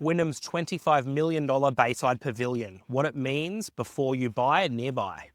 Wynnum's $25 million Bayside Pavilion, what it means before you buy nearby.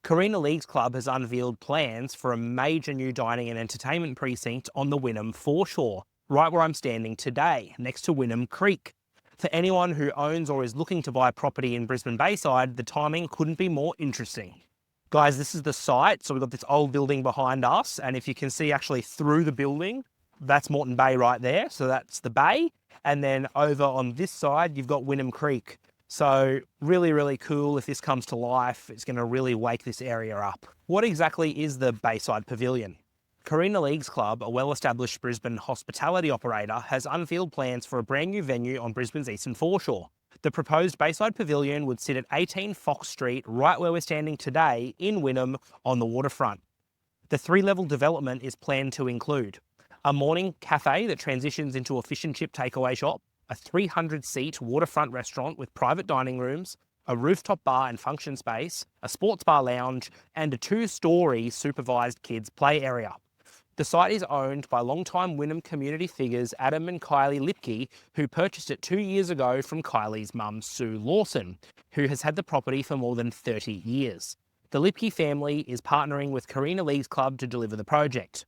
Carina Leagues Club has unveiled plans for a major new dining and entertainment precinct on the Wynnum foreshore, right where I'm standing today, next to Wynnum Creek. For anyone who owns or is looking to buy a property in Brisbane Bayside, the timing couldn't be more interesting. Guys, this is the site. So we've got this old building behind us, and if you can see actually through the building, that's Moreton Bay right there. So that's the bay. And then over on this side, you've got Wynnum Creek. So really, really cool. If this comes to life, it's going to really wake this area up. What exactly is the Bayside Pavilion? Carina Leagues Club, a well-established Brisbane hospitality operator, has unveiled plans for a brand new venue on Brisbane's eastern foreshore. The proposed Bayside Pavilion would sit at 18 Fox Street, right where we're standing today in Wynnum on the waterfront. The three-level development is planned to include a morning cafe that transitions into a fish and chip takeaway shop, a 300-seat waterfront restaurant with private dining rooms, a rooftop bar and function space, a sports bar lounge, and a two-storey supervised kids play area. The site is owned by longtime Wynnum community figures Adam and Kylie Lipke, who purchased it 2 years ago from Kylie's mum, Sue Lawson, who has had the property for more than 30 years. The Lipke family is partnering with Carina Leagues Club to deliver the project.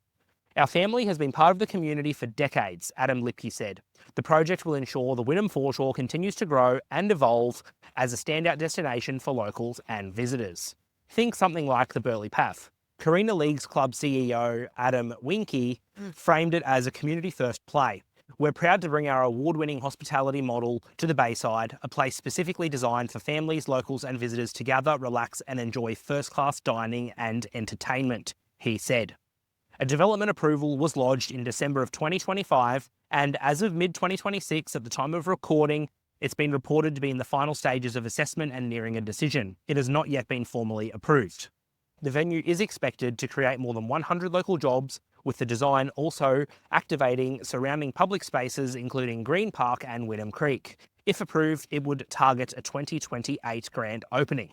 Our family has been part of the community for decades, Adam Lipke said. The project will ensure the Wynnum foreshore continues to grow and evolve as a standout destination for locals and visitors. Think something like the Burleigh Path. Carina Leagues Club CEO Adam Winky framed it as a community-first play. We're proud to bring our award-winning hospitality model to the Bayside, a place specifically designed for families, locals and visitors to gather, relax and enjoy first-class dining and entertainment, he said. A development approval was lodged in December of 2025, and as of mid-2026, at the time of recording, it's been reported to be in the final stages of assessment and nearing a decision. It has not yet been formally approved. The venue is expected to create more than 100 local jobs, with the design also activating surrounding public spaces including Green Park and Wynnum Creek. If approved, it would target a 2028 grand opening.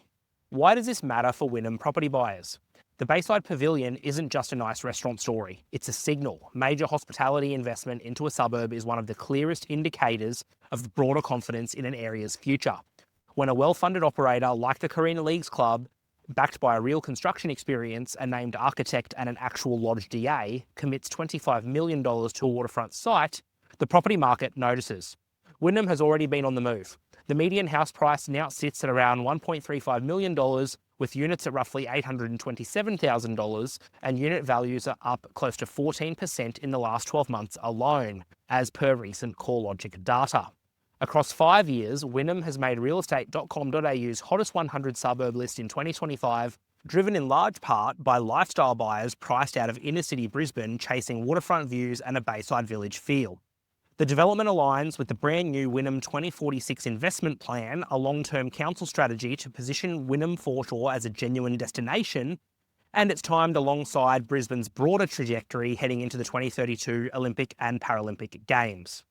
Why does this matter for Wynnum property buyers? The Bayside Pavilion isn't just a nice restaurant story, it's a signal. Major hospitality investment into a suburb is one of the clearest indicators of broader confidence in an area's future. When a well-funded operator like the Carina Leagues Club, backed by a real construction experience, a named architect and an actual lodge DA, commits $25 million to a waterfront site, the property market notices. Wynnum has already been on the move. The median house price now sits at around $1.35 million, with units at roughly $827,000, and unit values are up close to 14% in the last 12 months alone, as per recent CoreLogic data. Across 5 years, Wynnum has made realestate.com.au's hottest 100 suburb list in 2025, driven in large part by lifestyle buyers priced out of inner-city Brisbane chasing waterfront views and a Bayside Village feel. The development aligns with the brand new Wynnum 2046 investment plan, a long-term council strategy to position Wynnum foreshore as a genuine destination, and it's timed alongside Brisbane's broader trajectory heading into the 2032 Olympic and Paralympic Games.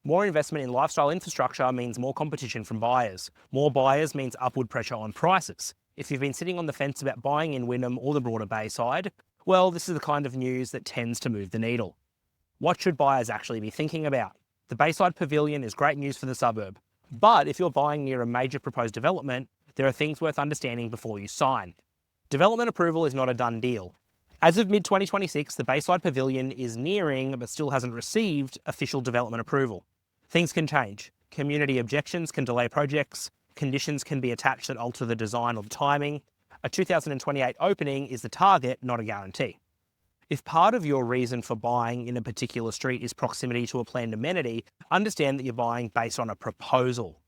More investment in lifestyle infrastructure means more competition from buyers. More buyers means upward pressure on prices. If you've been sitting on the fence about buying in Wynnum or the broader Bayside, well, this is the kind of news that tends to move the needle. What should buyers actually be thinking about? The Bayside Pavilion is great news for the suburb. But if you're buying near a major proposed development, there are things worth understanding before you sign. Development approval is not a done deal. As of mid-2026, the Bayside Pavilion is nearing, but still hasn't received, official development approval. Things can change. Community objections can delay projects, conditions can be attached that alter the design or the timing. A 2028 opening is the target, not a guarantee. If part of your reason for buying in a particular street is proximity to a planned amenity, understand that you're buying based on a proposal.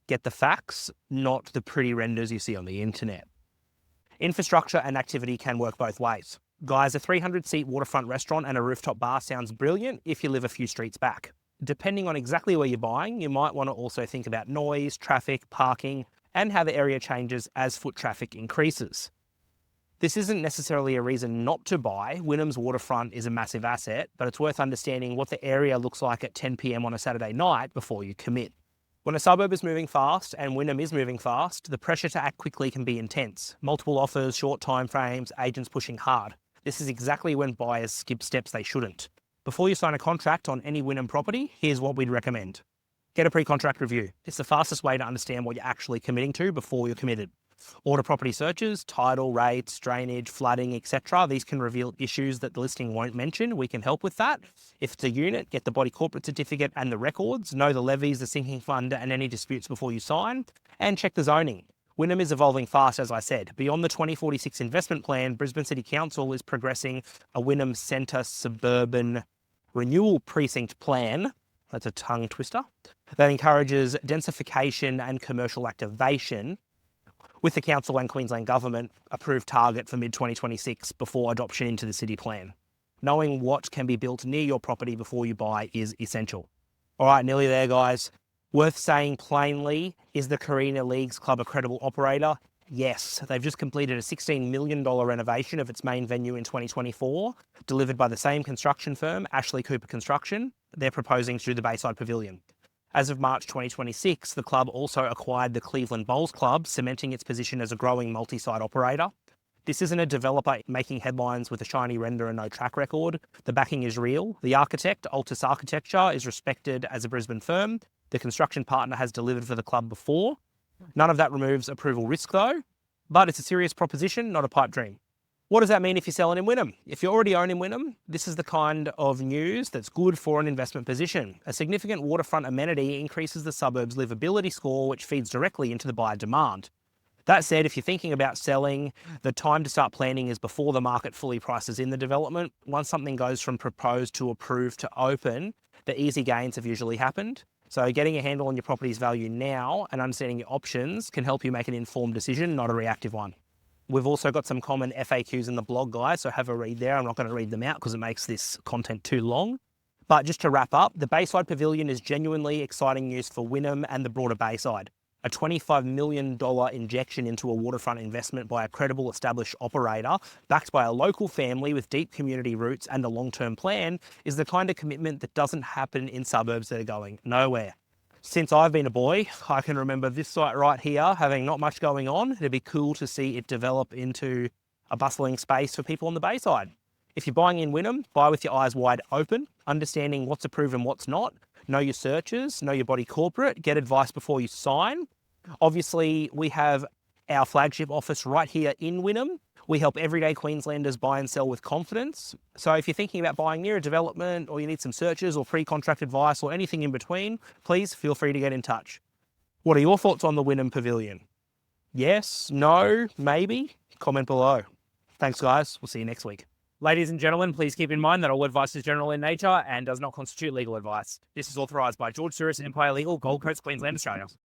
Get the facts, not the pretty renders you see on the internet. Infrastructure and activity can work both ways. Guys, a 300-seat waterfront restaurant and a rooftop bar sounds brilliant if you live a few streets back. Depending on exactly where you're buying, you might want to also think about noise, traffic, parking, and how the area changes as foot traffic increases. This isn't necessarily a reason not to buy. Wynnum's waterfront is a massive asset, but it's worth understanding what the area looks like at 10 p.m. on a Saturday night before you commit. When a suburb is moving fast, and Wynnum is moving fast, the pressure to act quickly can be intense. Multiple offers, short time frames, agents pushing hard. This is exactly when buyers skip steps they shouldn't. Before you sign a contract on any Wynnum property, here's what we'd recommend. Get a pre-contract review. It's the fastest way to understand what you're actually committing to before you're committed. Order property searches, title, rates, drainage, flooding, etc. These can reveal issues that the listing won't mention. We can help with that. If it's a unit, get the body corporate certificate and the records. Know the levies, the sinking fund, and any disputes before you sign. And check the zoning. Wynnum is evolving fast, as I said. Beyond the 2046 investment plan, Brisbane City Council is progressing a Wynnum Centre suburban renewal precinct plan. That's a tongue twister. That encourages densification and commercial activation, with the council and Queensland government approved target for mid-2026 before adoption into the city plan. Knowing what can be built near your property before you buy is essential. All right, nearly there, guys. Worth saying plainly, is the Carina Leagues Club a credible operator? Yes, they've just completed a $16 million renovation of its main venue in 2024, delivered by the same construction firm, Ashley Cooper Construction. They're proposing to do the Bayside Pavilion. As of March 2026, the club also acquired the Cleveland Bowls Club, cementing its position as a growing multi-site operator. This isn't a developer making headlines with a shiny render and no track record. The backing is real. The architect, Altus Architecture, is respected as a Brisbane firm. The construction partner has delivered for the club before. None of that removes approval risk though, but it's a serious proposition, not a pipe dream. What does that mean if you're selling in Wynnum? If you already own in Wynnum, this is the kind of news that's good for an investment position. A significant waterfront amenity increases the suburb's livability score, which feeds directly into the buyer demand. That said, if you're thinking about selling, the time to start planning is before the market fully prices in the development. Once something goes from proposed to approved to open, the easy gains have usually happened. So getting a handle on your property's value now and understanding your options can help you make an informed decision, not a reactive one. We've also got some common FAQs in the blog, guys, so have a read there. I'm not going to read them out because it makes this content too long. But just to wrap up, the Bayside Pavilion is genuinely exciting news for Wynnum and the broader Bayside. A $25 million injection into a waterfront investment by a credible established operator, backed by a local family with deep community roots and a long-term plan, is the kind of commitment that doesn't happen in suburbs that are going nowhere. Since I've been a boy, I can remember this site right here having not much going on. It'd be cool to see it develop into a bustling space for people on the Bayside. If you're buying in Wynnum, buy with your eyes wide open, understanding what's approved and what's not. Know your searches, know your body corporate, get advice before you sign. Obviously, we have our flagship office right here in Wynnum. We help everyday Queenslanders buy and sell with confidence. So if you're thinking about buying near a development, or you need some searches or pre-contract advice or anything in between, please feel free to get in touch. What are your thoughts on the Wynnum Pavilion? Yes, no, maybe? Comment below. Thanks, guys. We'll see you next week. Ladies and gentlemen, please keep in mind that all advice is general in nature and does not constitute legal advice. This is authorised by George Sourris, Empire Legal, Gold Coast, Queensland, Australia.